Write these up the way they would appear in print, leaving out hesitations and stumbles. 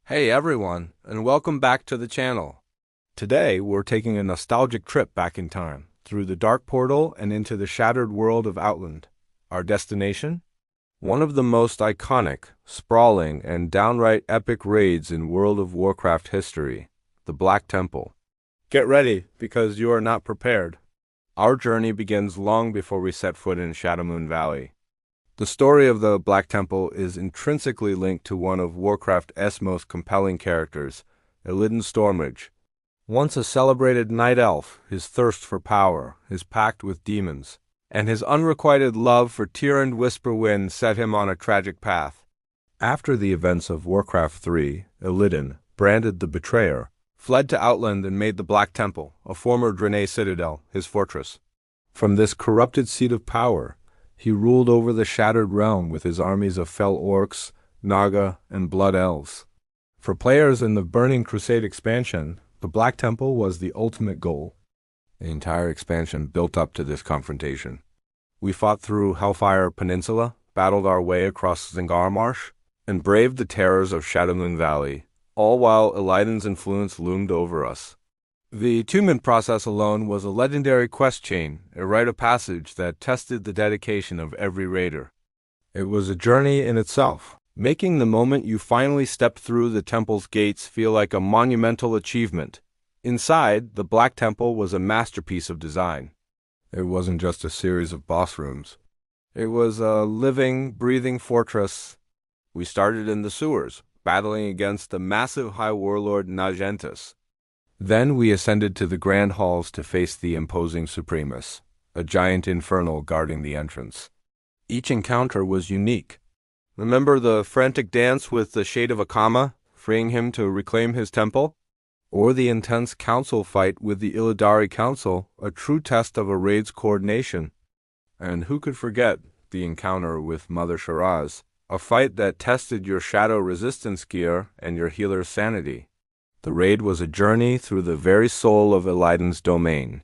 Hey everyone, and welcome back to the channel. Today we're taking a nostalgic trip back in time, through the dark portal and into the shattered world of Outland. Our destination? One of the most iconic, sprawling, and downright epic raids in World of Warcraft history, the Black Temple. Get ready, because you are not prepared. Our journey begins long before we set foot in Shadowmoon Valley. The story of the Black Temple is intrinsically linked to one of Warcraft's most compelling characters, Illidan Stormrage. Once a celebrated night elf, his thirst for power, his pact with demons, and his unrequited love for Tyrande Whisperwind set him on a tragic path. After the events of Warcraft 3, Illidan, branded the Betrayer, fled to Outland and made the Black Temple, a former Draenei citadel, his fortress. From this corrupted seat of power, he ruled over the shattered realm with his armies of fell orcs, naga, and blood elves. For players in the Burning Crusade expansion, the Black Temple was the ultimate goal. The entire expansion built up to this confrontation. We fought through Hellfire Peninsula, battled our way across Zingar Marsh, and braved the terrors of Shadowmoon Valley, all while Illidan's influence loomed over us. The attunement process alone was a legendary quest chain, a rite of passage that tested the dedication of every raider. It was a journey in itself, making the moment you finally stepped through the temple's gates feel like a monumental achievement. Inside, the Black Temple was a masterpiece of design. It wasn't just a series of boss rooms. It was a living, breathing fortress. We started in the sewers, battling against the massive High Warlord Naj'entus. Then we ascended to the grand halls to face the imposing Supremus, a giant infernal guarding the entrance. Each encounter was unique. Remember the frantic dance with the Shade of Akama, freeing him to reclaim his temple? Or the intense council fight with the Illidari Council, a true test of a raid's coordination? And who could forget the encounter with Mother Shahraz, a fight that tested your shadow resistance gear and your healer's sanity? The raid was a journey through the very soul of Illidan's domain.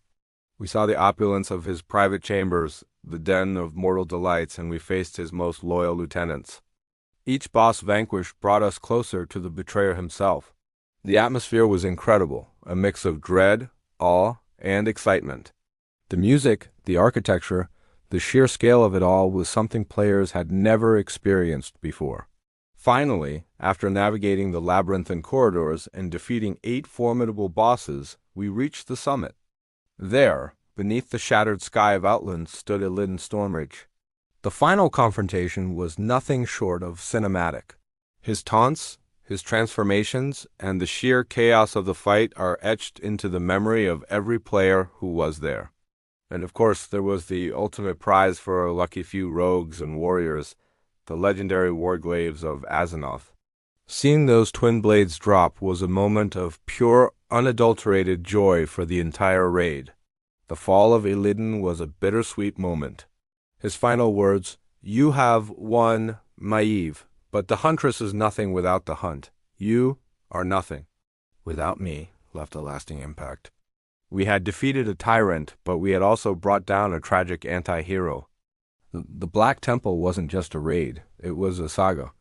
We saw the opulence of his private chambers, the den of mortal delights, and we faced his most loyal lieutenants. Each boss vanquished brought us closer to the betrayer himself. The atmosphere was incredible, a mix of dread, awe, and excitement. The music, the architecture, the sheer scale of it all was something players had never experienced before. Finally, after navigating the labyrinthine corridors and defeating 8 formidable bosses, we reached the summit. There, beneath the shattered sky of Outland, stood Illidan Stormrage. The final confrontation was nothing short of cinematic. His taunts, his transformations, and the sheer chaos of the fight are etched into the memory of every player who was there. And of course, there was the ultimate prize for a lucky few rogues and warriors, the legendary Warglaives of Azzinoth. Seeing those twin blades drop was a moment of pure, unadulterated joy for the entire raid. The fall of Illidan was a bittersweet moment. His final words, "You have won, Maeve, but the huntress is nothing without the hunt. You are nothing without me," left a lasting impact. We had defeated a tyrant, but we had also brought down a tragic anti-hero. The Black Temple wasn't just a raid, it was a saga.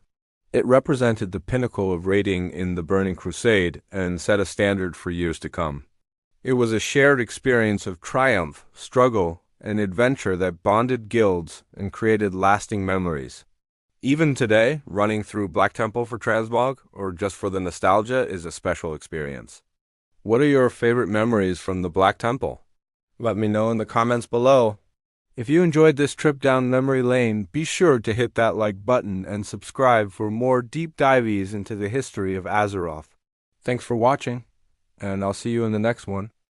It represented the pinnacle of raiding in the Burning Crusade and set a standard for years to come. It was a shared experience of triumph, struggle, and adventure that bonded guilds and created lasting memories. Even today, running through Black Temple for Transmog, or just for the nostalgia, is a special experience. What are your favorite memories from the Black Temple? Let me know in the comments below. If you enjoyed this trip down memory lane, be sure to hit that like button and subscribe for more deep dives into the history of Azeroth. Thanks for watching, and I'll see you in the next one.